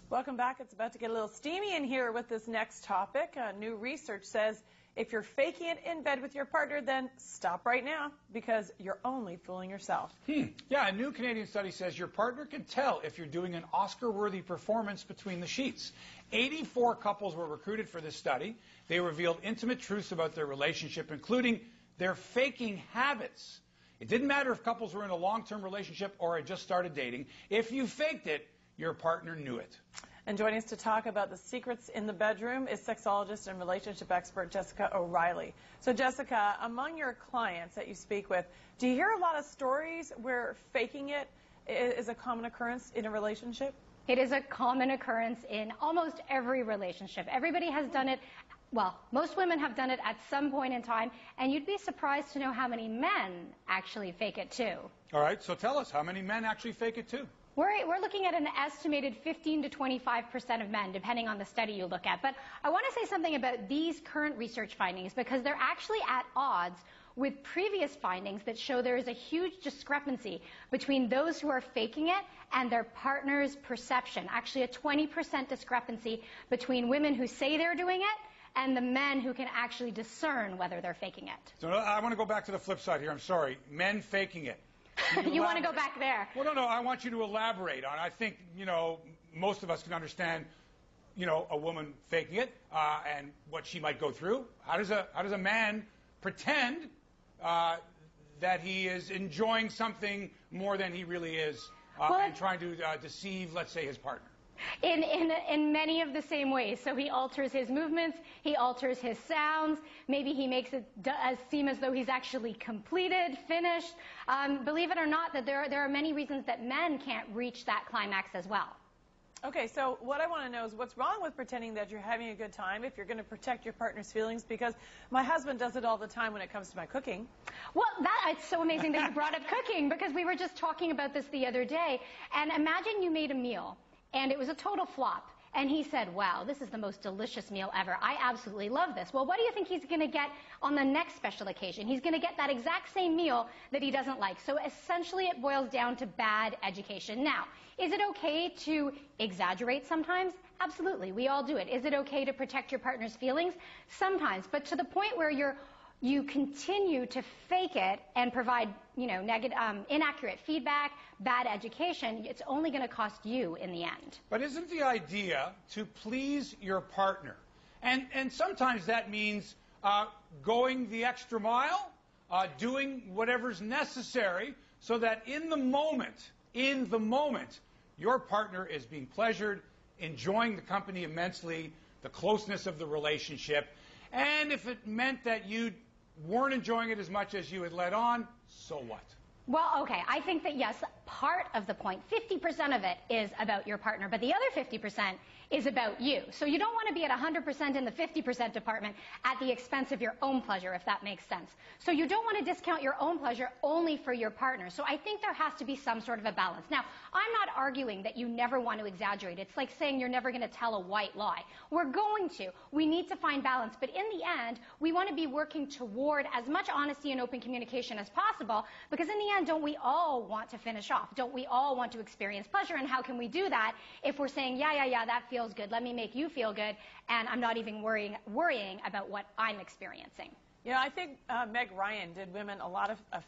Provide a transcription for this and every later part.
Welcome back. It's about to get a little steamy in here with this next topic. New research says if you're faking it in bed with your partner, then stop right now because you're only fooling yourself. Yeah, a new Canadian study says your partner can tell if you're doing an Oscar-worthy performance between the sheets. 84 couples were recruited for this study. They revealed intimate truths about their relationship, including their faking habits. It didn't matter if couples were in a long-term relationship or had just started dating. If you faked it, your partner knew it. And joining us to talk about the secrets in the bedroom is sexologist and relationship expert Jessica O'Reilly. So Jessica, among your clients that you speak with, do you hear a lot of stories where faking it is a common occurrence in a relationship? It is a common occurrence in almost every relationship. Everybody has done it. Well, most women have done it at some point in time, and you'd be surprised to know how many men actually fake it too. All right, so tell us, how many men actually fake it too? We're looking at an estimated 15 to 25% of men, depending on the study you look at. But I want to say something about these current research findings because they're actually at odds with previous findings that show there is a huge discrepancy between those who are faking it and their partner's perception. Actually, a 20% discrepancy between women who say they're doing it and the men who can actually discern whether they're faking it. So I want to go back to the flip side here. I'm sorry. Men faking it. You want to go back there? Well, no. I want you to elaborate on it. I think, most of us can understand, a woman faking it and what she might go through. How does a man pretend that he is enjoying something more than he really is and trying to deceive, let's say, his partner? In many of the same ways. So he alters his movements, he alters his sounds, maybe he makes it seem as though he's actually completed, finished. Believe it or not, that there are many reasons that men can't reach that climax as well. Okay, so what I want to know is what's wrong with pretending that you're having a good time if you're going to protect your partner's feelings, because my husband does it all the time when it comes to my cooking. Well, it's so amazing that you brought up cooking, because we were just talking about this the other day. And imagine you made a meal and it was a total flop. And he said, wow, this is the most delicious meal ever. I absolutely love this. Well, what do you think he's going to get on the next special occasion? He's going to get that exact same meal that he doesn't like. So essentially it boils down to bad education. Now, is it okay to exaggerate sometimes? Absolutely. We all do it. Is it okay to protect your partner's feelings? Sometimes. But to the point where you continue to fake it and provide, inaccurate feedback, bad education, it's only going to cost you in the end. But isn't the idea to please your partner? And sometimes that means going the extra mile, doing whatever's necessary so that in the moment, your partner is being pleasured, enjoying the company immensely, the closeness of the relationship. And if it meant that you weren't enjoying it as much as you had let on, so what? Well, okay, I think that, yes, part of the point, 50% of it is about your partner, but the other 50% is about you. So you don't want to be at 100% in the 50% department at the expense of your own pleasure, if that makes sense. So you don't want to discount your own pleasure only for your partner. So I think there has to be some sort of a balance. Now, I'm not arguing that you never want to exaggerate. It's like saying you're never going to tell a white lie. We're going to. We need to find balance. But in the end, we want to be working toward as much honesty and open communication as possible, because in the end, don't we all want to finish off? Don't we all want to experience pleasure? And how can we do that if we're saying, yeah, that feels good, let me make you feel good, and I'm not even worrying about what I'm experiencing? I think Meg Ryan did women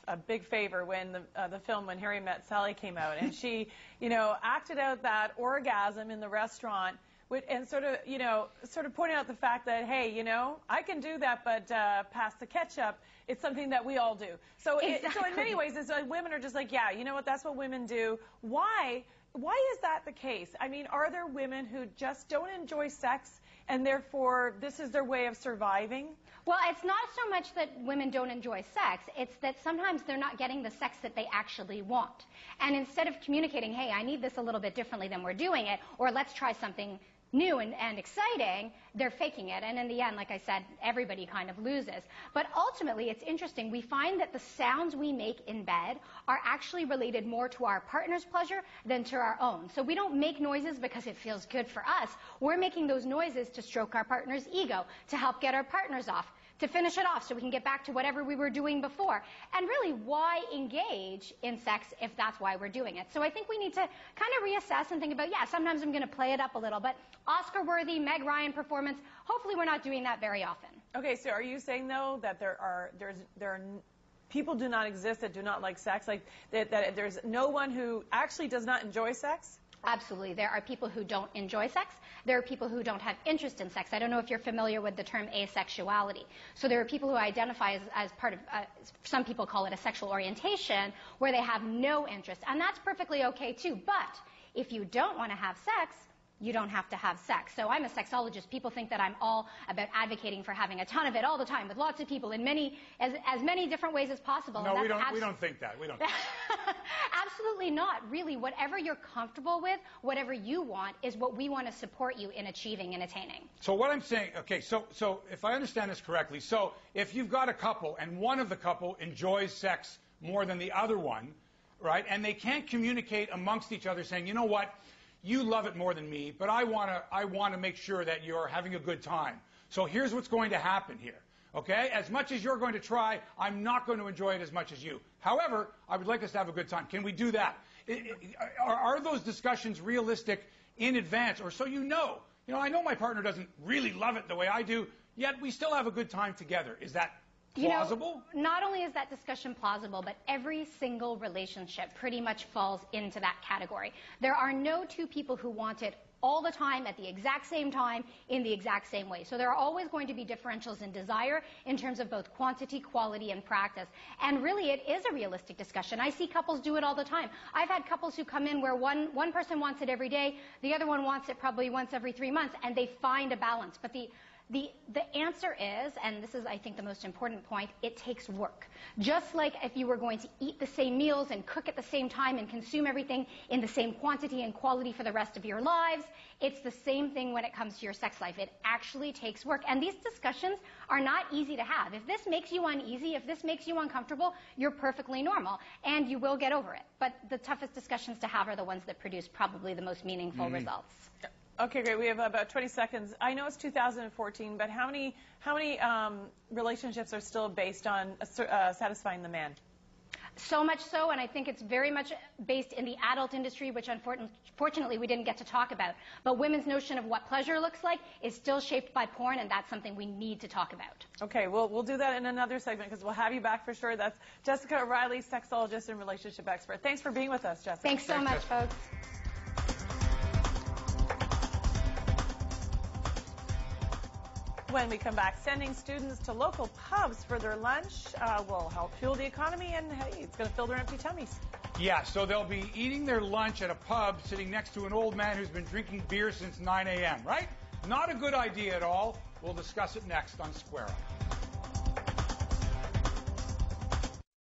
a big favor when the film When Harry Met Sally came out, and she, acted out that orgasm in the restaurant and sort of pointing out the fact that, hey, I can do that, but pass the ketchup. It's something that we all do. So, exactly. So in many ways, it's like women are just like, yeah, you know what, that's what women do. Why is that the case? I mean, are there women who just don't enjoy sex and therefore this is their way of surviving? Well, it's not so much that women don't enjoy sex. It's that sometimes they're not getting the sex that they actually want. And instead of communicating, hey, I need this a little bit differently than we're doing it, or let's try something new and exciting, they're faking it. And in the end, like I said, everybody kind of loses. But ultimately, it's interesting. We find that the sounds we make in bed are actually related more to our partner's pleasure than to our own. So we don't make noises because it feels good for us. We're making those noises to stroke our partner's ego, to help get our partners off. to finish it off so we can get back to whatever we were doing before. And really, why engage in sex if that's why we're doing it? So I think we need to kind of reassess and think about, yeah, sometimes I'm going to play it up a little, but Oscar-worthy, Meg Ryan performance, hopefully we're not doing that very often. Okay, so are you saying, though, that there are people do not exist that do not like sex, like that there's no one who actually does not enjoy sex? Absolutely. There are people who don't enjoy sex. There are people who don't have interest in sex. I don't know if you're familiar with the term asexuality. So there are people who identify as part of, some people call it a sexual orientation, where they have no interest. And that's perfectly okay, too. But if you don't want to have sex, you don't have to have sex. So I'm a sexologist. People think that I'm all about advocating for having a ton of it all the time with lots of people in as many different ways as possible. No, we don't think that. We don't. Absolutely not. Really, whatever you're comfortable with, whatever you want, is what we want to support you in achieving and attaining. So what I'm saying, okay, so if I understand this correctly, so if you've got a couple and one of the couple enjoys sex more than the other one, right, and they can't communicate amongst each other saying, you know what, you love it more than me, but I want to make sure that you're having a good time. So here's what's going to happen here. Okay? As much as you're going to try, I'm not going to enjoy it as much as you. However, I would like us to have a good time. Can we do that? Are those discussions realistic in advance? Or so you know, I know my partner doesn't really love it the way I do, yet we still have a good time together. Is that plausible? Not only is that discussion plausible, but every single relationship pretty much falls into that category. There are no two people who want it all the time, at the exact same time, in the exact same way. So there are always going to be differentials in desire in terms of both quantity, quality, and practice. And really, it is a realistic discussion. I see couples do it all the time. I've had couples who come in where one person wants it every day, the other one wants it probably once every 3 months, and they find a balance. But the answer is, and this is, I think, the most important point, it takes work. Just like if you were going to eat the same meals and cook at the same time and consume everything in the same quantity and quality for the rest of your lives, it's the same thing when it comes to your sex life. It actually takes work. And these discussions are not easy to have. If this makes you uneasy, if this makes you uncomfortable, you're perfectly normal, and you will get over it. But the toughest discussions to have are the ones that produce probably the most meaningful results. Okay, great. We have about 20 seconds. I know it's 2014, but how many relationships are still based on satisfying the man? So much so, and I think it's very much based in the adult industry, which unfortunately we didn't get to talk about. But women's notion of what pleasure looks like is still shaped by porn, and that's something we need to talk about. Okay, we'll do that in another segment because we'll have you back for sure. That's Jessica O'Reilly, sexologist and relationship expert. Thanks for being with us, Jessica. Thanks so much, folks. When we come back, sending students to local pubs for their lunch will help fuel the economy, and hey, it's going to fill their empty tummies. Yeah, so they'll be eating their lunch at a pub sitting next to an old man who's been drinking beer since 9 a.m., right? Not a good idea at all. We'll discuss it next on Square Up.